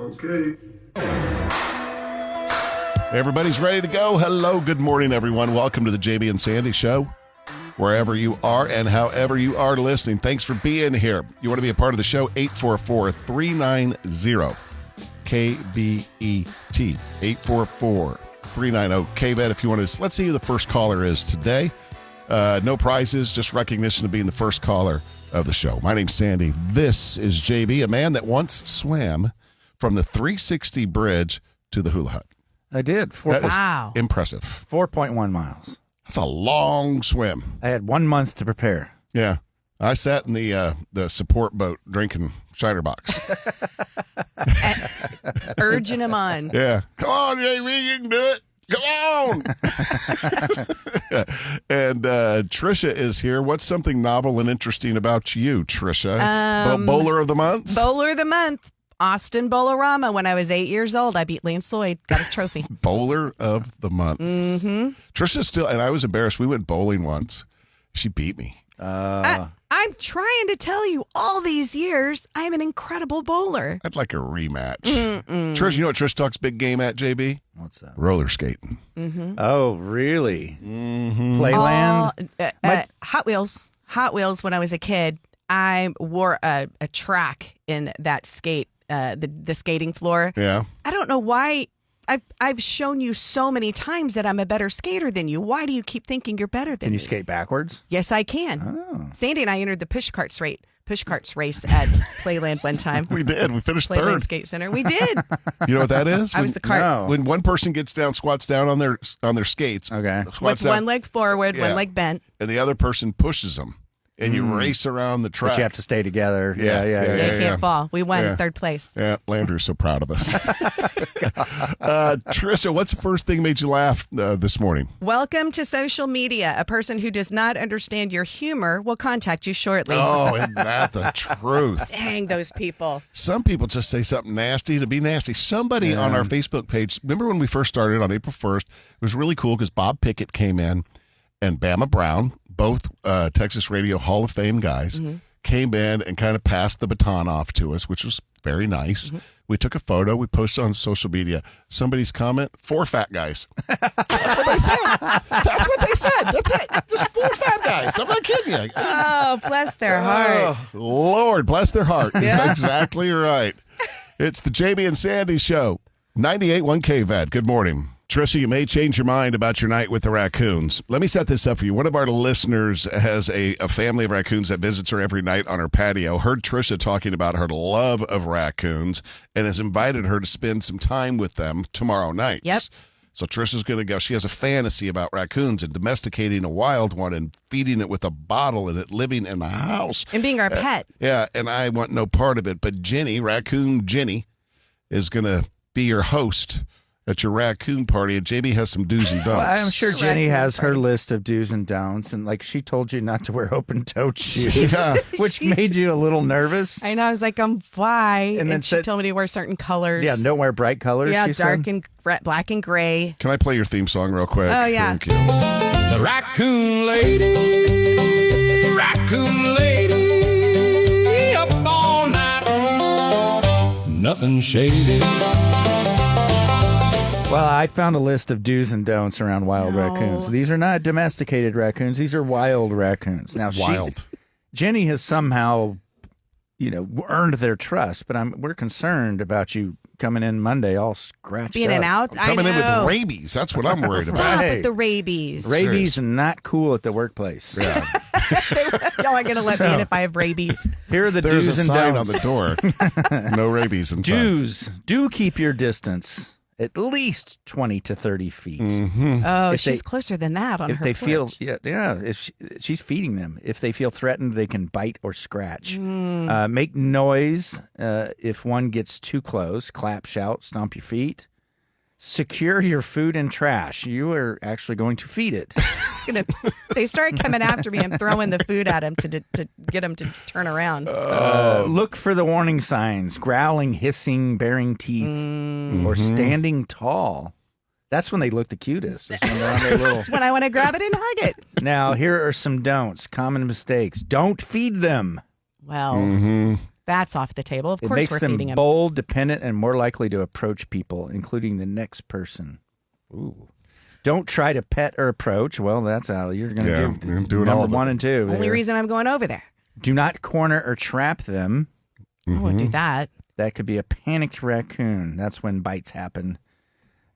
Okay. Everybody's ready to go. Hello, good morning, everyone. Welcome to the JB and Sandy Show. Wherever you are and however you are listening, thanks for being here. You want to be a part of the show? 844-390-KBET. 844-390-KBET if you want to. Let's see who the first caller is today. No prizes, just recognition of being the first caller of the show. My name's Sandy. This is JB, a man that once swam from the 360 bridge to the hula hut. I did. Wow. Impressive. 4.1 miles. That's a long swim. I had 1 month to prepare. Yeah. I sat in the support boat drinking cider box. Urging him on. Yeah. Come on, JB, you can do it. Come on. And Tricia is here. What's something novel and interesting about you, Tricia? Bowler of the month? Bowler of the month. Austin Bowlerama. When I was 8 years old, I beat Lance Lloyd. Got a trophy. Bowler of the month. Mm-hmm. Tricia still, and I was embarrassed. We went bowling once. She beat me. I'm trying to tell you, all these years, I'm an incredible bowler. I'd like a rematch. Trish, you know what Trish talks big game at, JB? What's that? Roller skating. Mm-hmm. Oh, really? Mm-hmm. Playland? Hot Wheels. Hot Wheels when I was a kid. I wore a track in that skate, the skating floor. Yeah. I don't know why. I've shown you so many times that I'm a better skater than you. Why do you keep thinking you're better than me? Can you skate backwards? Yes, I can. Oh. Sandy and I entered the push carts race at Playland one time. We did. We finished Playland third. Skate Center. We did. You know what that is? I was the cart. No. When one person squats down on their skates. Okay. With one leg forward, one leg bent. And the other person pushes them. And you race around the track. But you have to stay together. Yeah. They can't fall. We won third place. Yeah, Landry's so proud of us. Tricia, what's the first thing made you laugh this morning? Welcome to social media. A person who does not understand your humor will contact you shortly. Oh, isn't that the truth? Dang, those people. Some people just say something nasty to be nasty. Somebody on our Facebook page, remember when we first started on April 1st? It was really cool because Bob Pickett came in and Bama Brown, both Texas Radio Hall of Fame guys, came in and kind of passed the baton off to us, which was very nice. We took a photo. We posted on social media. Somebody's comment, 4 fat guys. That's what they said. That's what they said. That's it. Just 4 fat guys. I'm not kidding you. Oh, bless their heart. Oh, Lord, bless their heart. That's exactly right. It's the JB and Sandy Show. 98.1 KVAD. Good morning. Tricia, you may change your mind about your night with the Raccoons. Let me set this up for you. One of our listeners has a family of raccoons that visits her every night on her patio, heard Tricia talking about her love of raccoons, and has invited her to spend some time with them tomorrow night. Yep. So Tricia's going to go. She has a fantasy about raccoons and domesticating a wild one and feeding it with a bottle and it living in the house. And being our pet. Yeah, and I want no part of it. But Jenny, Raccoon Jenny, is going to be your host at your raccoon party, and JB has some do's and don'ts. Well, I'm sure Jenny has her list of do's and don'ts, and like she told you not to wear open-toed shoes, which made you a little nervous. I know. I was like, why? And then she told me to wear certain colors. Yeah, don't wear bright colors. Yeah, she dark said. and black and gray. Can I play your theme song real quick? Oh, yeah. Thank you. The Raccoon Lady, Raccoon Lady, up all night, nothing shady. Well, I found a list of do's and don'ts around wild raccoons. These are not domesticated raccoons. These are wild raccoons. Now, Jenny has somehow, earned their trust, but we're concerned about you coming in Monday all scratched Being up. an out. Coming in with rabies. That's what I'm worried about. Stop Hey. with the rabies. Rabies not cool at the workplace. Yeah. Y'all are going to let me in if I have rabies. Here are the There's do's a and sign don'ts. on the door. No rabies inside. Do's. Do keep your distance. At least 20 to 30 feet. Oh, If she's they- closer than that on If her they porch. feel, if she's feeding them. If they feel threatened, they can bite or scratch. Make noise if one gets too close. Clap, shout, stomp your feet. Secure your food and trash. You are actually going to feed it. They start coming after me. I'm throwing the food at them to get them to turn around. Look for the warning signs: growling, hissing, baring teeth, or standing tall. That's when they look the cutest. Or when they're on their little... That's when I want to grab it and hug it. Now, here are some don'ts. Common mistakes. Don't feed them. Well, That's off the table. Of It course, makes we're them feeding them. bold, dependent, and more likely to approach people, including the next person. Ooh. Don't try to pet or approach. Well, that's out. You're going to do it number on the 1 and 2. Only reason I'm going over there. Do not corner or trap them. I won't do that. That could be a panicked raccoon. That's when bites happen.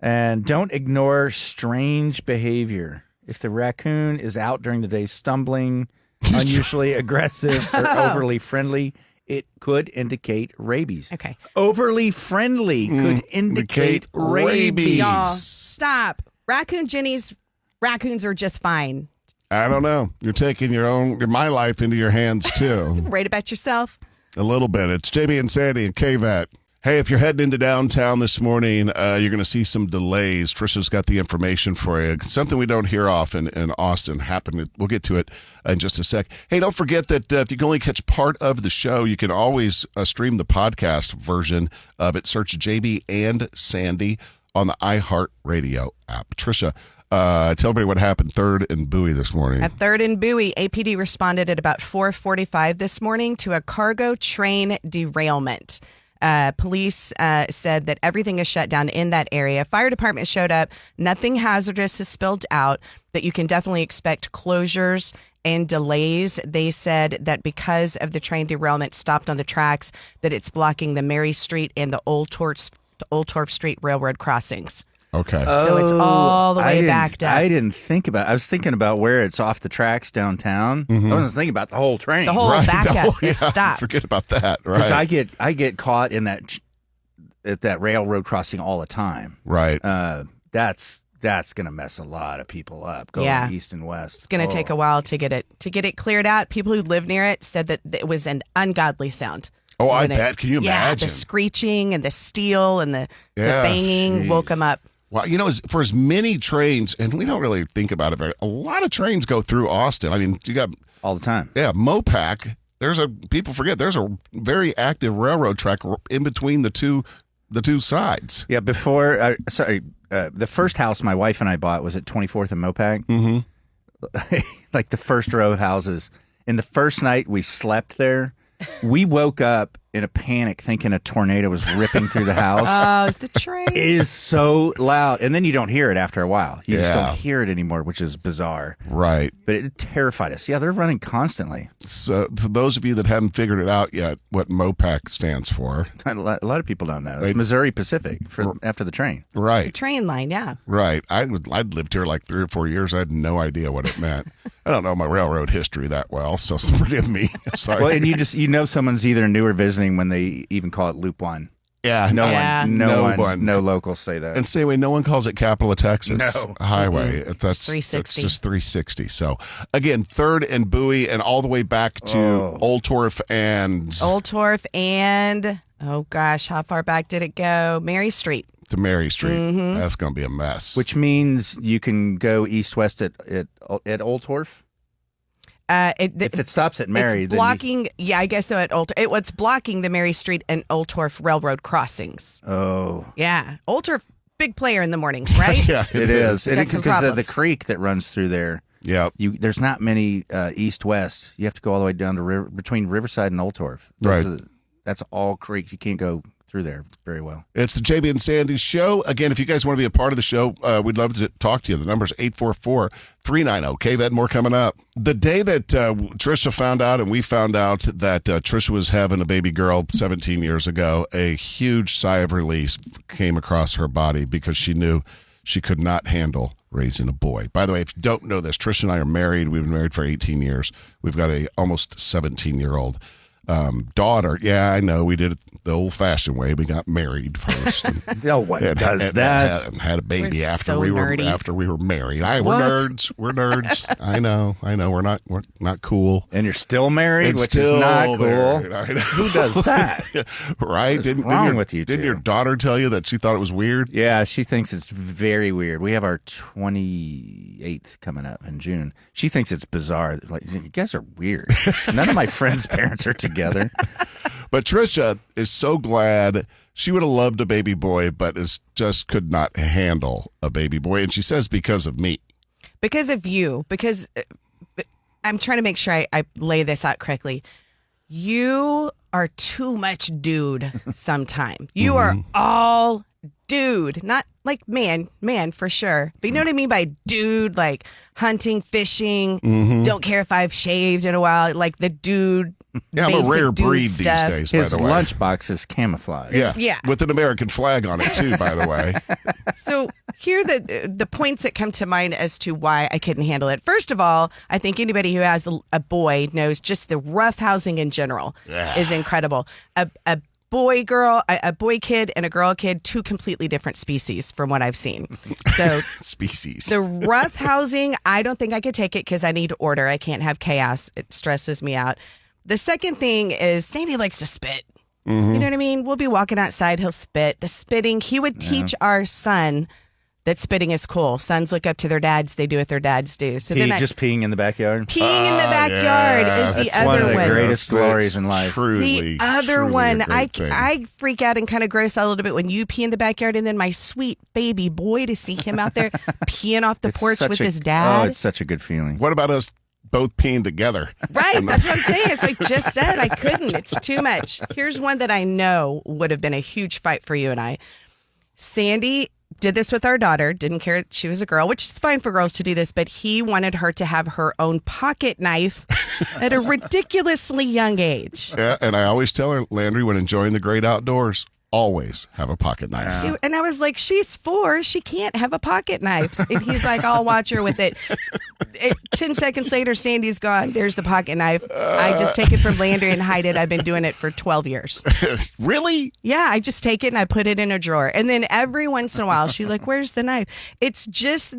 And don't ignore strange behavior. If the raccoon is out during the day stumbling, unusually aggressive, or overly friendly, it could indicate rabies. Okay. Overly friendly could indicate rabies. Y'all, stop. Raccoons are just fine. I don't know. You're taking my life into your hands too. Right about yourself. A little bit. It's JB and Sandy and KVAT. Hey, if you're heading into downtown this morning, you're going to see some delays. Tricia's got the information for you. Something we don't hear often in Austin happened. We'll get to it in just a sec. Hey, don't forget that if you can only catch part of the show, you can always stream the podcast version of it. Search JB and Sandy on the iHeartRadio app. Tricia, tell everybody what happened 3rd and Bowie this morning. At 3rd and Bowie, APD responded at about 4:45 this morning to a cargo train derailment. Police said that everything is shut down in that area. Fire department showed up. Nothing hazardous has spilled out, but you can definitely expect closures and delays. They said that because of the train derailment stopped on the tracks, that it's blocking the Mary Street and the Old Torf Street railroad crossings. Okay. So it's all the way backed up. I didn't think about I was thinking about where it's off the tracks downtown. I wasn't thinking about the whole train. The whole backup is stopped. Forget about that. Right. Because I get caught in at that railroad crossing all the time. Right. That's going to mess a lot of people up going east and west. It's going to take a while to get it cleared out. People who live near it said that it was an ungodly sound. Oh, I bet. Can you Yeah, imagine? the screeching and the steel and the banging woke them up. Well, for as many trains, and we don't really think about it a lot of trains go through Austin. I mean, you got all the time. Yeah, Mopac. People forget there's a very active railroad track in between the two sides. Yeah, before the first house my wife and I bought was at 24th and Mopac. Mm-hmm. Like the first row of houses. And the first night we slept there, we woke up in a panic thinking a tornado was ripping through the house. Oh, it's the train. It is so loud. And then you don't hear it after a while. You just don't hear it anymore, which is bizarre. Right. But it terrified us. Yeah, they're running constantly. So for those of you that haven't figured it out yet, what MOPAC stands for. A lot of people don't know. It's Missouri Pacific after the train. Right. The train line, yeah. Right. I'd lived here like 3 or 4 years. I had no idea what it meant. I don't know my railroad history that well, so forgive me. I'm sorry. Well, and you know someone's either new or visiting when they even call it Loop 1. Yeah. No locals say that. And say, no one calls it Capital of Texas Highway. Mm-hmm. That's 360. It's just 360. So, again, 3rd and Bowie and all the way back to Old Torf and... oh gosh, how far back did it go? Mary Street. To Mary Street. Mm-hmm. That's going to be a mess. Which means you can go east-west at Old Torf? If it stops at Mary, it's blocking. I guess so. At Old, it's blocking the Mary Street and Old Torf railroad crossings. Oh, yeah, Old Torf, big player in the mornings, right? Yeah, it is. Because of the problems. creek that runs through there. Yeah, there's not many east-west. You have to go all the way down to between Riverside and Old Torf. Right. That's all creek. You can't go through there very well. It's the JB and Sandy show. Again, if you guys want to be a part of the show, we'd love to talk to you. The number's 844-390-KVED. More coming up. The day that Tricia found out and we found out that Tricia was having a baby girl 17 years ago, a huge sigh of relief came across her body because she knew she could not handle raising a boy. By the way, if you don't know this, Tricia and I are married. We've been married for 18 years. We've got a almost 17-year-old daughter. Yeah, I know. We did it the old-fashioned way. We got married first. What does that? And had a baby We're after so we nerdy. were married. We're What? nerds. We're nerds. I know. We're not cool. And you're still married, And which still is not cool. married. I know. Who does that? Right? What's wrong with you Didn't two? your daughter tell you that she thought it was weird? Yeah, she thinks it's very weird. We have our 28th coming up in June. She thinks it's bizarre. Like, you guys are weird. None of my friends' parents are together. But Tricia is so glad. She would have loved a baby boy, but just could not handle a baby boy. And she says because of me. Because of you. Because I'm trying to make sure I lay this out correctly. You are too much dude sometime. You are all dude, not like man for sure. But you know what I mean by dude, like hunting, fishing, don't care if I've shaved in a while, like the dude. Yeah, I'm a rare breed stuff. these days, His by the way. lunchbox is camouflage. Yeah, with an American flag on it, too, by the way. So here are the points that come to mind as to why I couldn't handle it. First of all, I think anybody who has a boy knows just the roughhousing in general is incredible. A boy kid and a girl kid, two completely different species from what I've seen. So species. So roughhousing, I don't think I could take it because I need order. I can't have chaos. It stresses me out. The second thing is Sandy likes to spit. You know what I mean? We'll be walking outside. He'll spit. The spitting, he would teach our son that spitting is cool. Sons look up to their dads. They do what their dads do. So just peeing in the backyard? Peeing in the backyard is the That's other one of the one. greatest glories in life. Truly, The other one, a great thing. I freak out and kind of gross out a little bit when you pee in the backyard, and then my sweet baby boy to see him out there peeing off the porch with his dad. Oh, it's such a good feeling. What about us both peeing together? Right, that's what I'm saying. As I just said, I couldn't. It's too much. Here's one that I know would have been a huge fight for you and I. Sandy did this with our daughter, didn't care she was a girl, which is fine for girls to do this, but he wanted her to have her own pocket knife at a ridiculously young age. Yeah, and I always tell her, Landry, when enjoying the great outdoors, always have a pocket knife. And I was like, she's 4. She can't have a pocket knife. And he's like, I'll watch her with it. 10 seconds later, Sandy's gone. There's the pocket knife. I just take it from Landry and hide it. I've been doing it for 12 years. Really? Yeah, I just take it and I put it in a drawer. And then every once in a while, she's like, where's the knife? It's just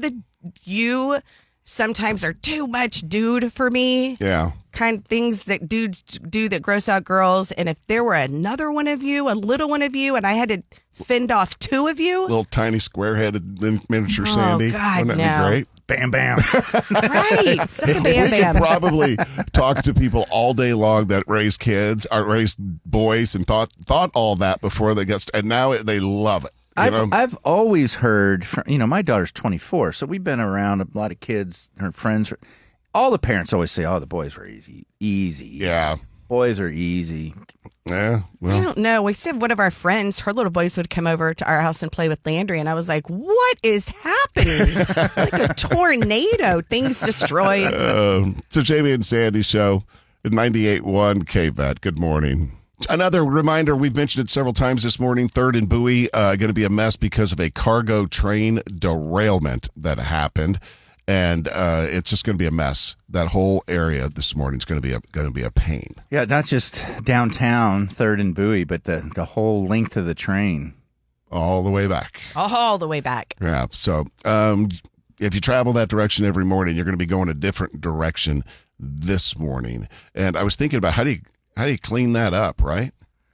you sometimes are too much dude for me. Yeah. Kind of things that dudes do that gross out girls. And if there were another one of you, a little one of you, and I had to fend off 2 of you. Little tiny square-headed miniature Oh, Sandy. God, Wouldn't that no. be great? Bam, bam. Right. Suck a bam We bam. could probably talk to people all day long that raised kids, or raised boys, and thought all that before they got and now they love it. You know? I've always heard from, my daughter's 24, so we've been around a lot of kids, her friends. All the parents always say, oh, the boys were easy. Yeah. Boys are easy. Yeah. I Well, don't know. We said one of our friends, her little boys would come over to our house and play with Landry. And I was like, what is happening? It's like a tornado. Things destroyed. it's the Jamie and Sandy show at 98.1 KVET. Good morning. Another reminder, we've mentioned it several times this morning, 3rd and Bowie, going to be a mess because of a cargo train derailment that happened. And it's just going to be a mess. That whole area this morning is going to be a pain. Yeah, not just downtown, 3rd and Bowie, but the whole length of the train. All the way back. All the way back. Yeah. So if you travel that direction every morning, you're going to be going a different direction this morning. And I was thinking about how do you clean that up, right?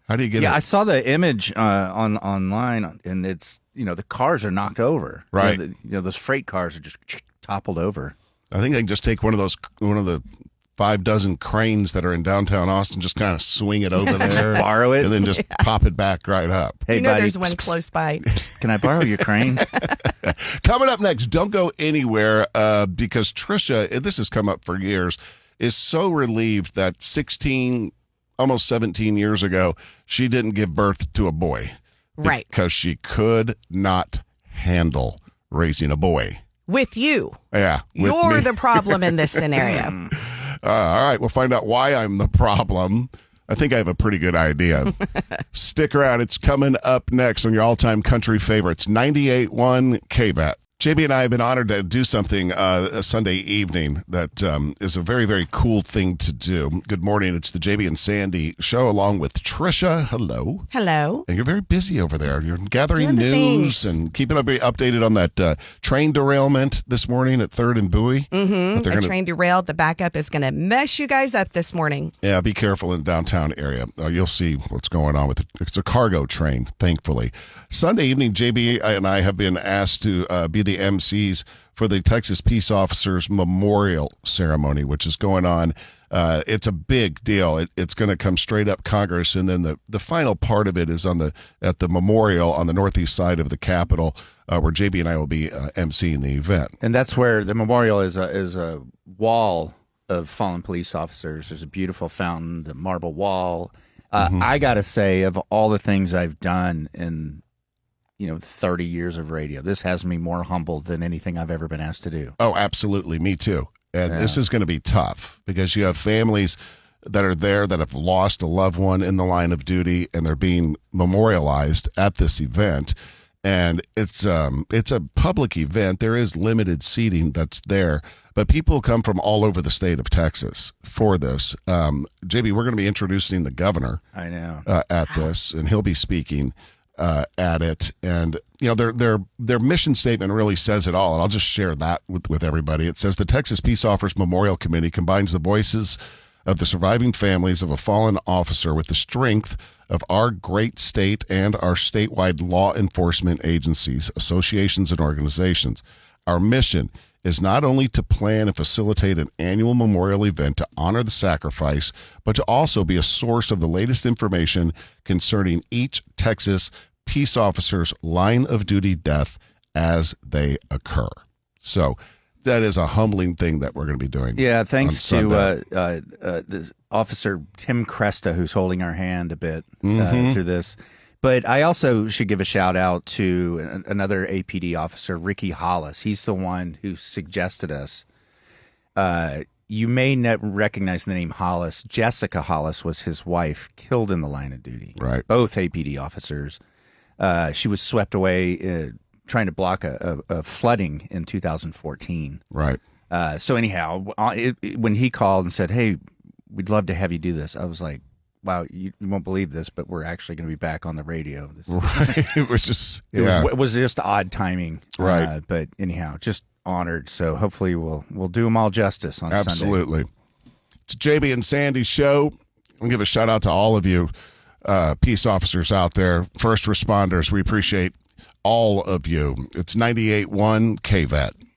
How do you get it? Yeah, I saw the image online, and it's, the cars are knocked over. Right. Those freight cars are just toppled over. I think they can just take one of the 5 cranes that are in downtown Austin, just kind of swing it over there, borrow it, and then just pop it back right up. Hey, buddy, There's one close by. Can I borrow your crane? Coming up next, don't go anywhere because Tricia, this has come up for years, is so relieved that 16, almost 17 years ago, she didn't give birth to a boy. Right. Because she could not handle raising a boy. With you. Yeah. with You're me. the problem in this scenario. All right, we'll find out why I'm the problem. I think I have a pretty good idea. Stick around. It's coming up next on your all-time country favorites, 98.1 KVET. JB and I have been honored to do something a Sunday evening that is a very, very cool thing to do. Good morning. It's the JB and Sandy show along with Tricia. Hello. Hello. And you're very busy over there. You're gathering Doing the news things. and keeping updated on that train derailment this morning at 3rd and Bowie. Mm-hmm. A train derailed. The backup is going to mess you guys up this morning. Yeah, be careful in the downtown area. You'll see what's going on with it. It's a cargo train, thankfully. Sunday evening, JB and I have been asked to be the MCs for the Texas Peace Officers Memorial Ceremony, which is going on. It's a big deal. It's going to come straight up Congress, and then the final part of it is at the memorial on the northeast side of the Capitol, where JB and I will be MCing the event. And that's where the memorial is a wall of fallen police officers. There's a beautiful fountain, the marble wall, I got to say, of all the things I've done in 30 years of radio, this has me more humbled than anything I've ever been asked to do. Oh, absolutely. Me too. And this is going to be tough because you have families that are there that have lost a loved one in the line of duty, and they're being memorialized at this event. And it's a public event. There is limited seating that's there, but people come from all over the state of Texas for this. JB, we're going to be introducing the governor. I know at this, and he'll be speaking at it. And their mission statement really says it all. And I'll just share that with everybody. It says the Texas Peace Officers Memorial Committee combines the voices of the surviving families of a fallen officer with the strength of our great state and our statewide law enforcement agencies, associations, and organizations. Our mission is not only to plan and facilitate an annual memorial event to honor the sacrifice, but to also be a source of the latest information concerning each Texas peace officer's line of duty death as they occur. So that is a humbling thing that we're going to be doing. Yeah, thanks to this Officer Tim Cresta, who's holding our hand a bit through this. But I also should give a shout out to another APD officer, Ricky Hollis. He's the one who suggested us. You may not recognize the name Hollis. Jessica Hollis was his wife, killed in the line of duty. Right. Both APD officers. She was swept away trying to block a flooding in 2014. Right. So anyhow, when he called and said, "Hey, we'd love to have you do this," I was like, "Wow, you won't believe this, but we're actually going to be back on the radio." Right. It was just it was just odd timing. Right. But anyhow, just honored. So hopefully we'll do them all justice on Sunday. Absolutely. It's JB and Sandy's show. I'll give a shout out to all of you peace officers out there, first responders. We appreciate all of you. It's 98.1 KVET.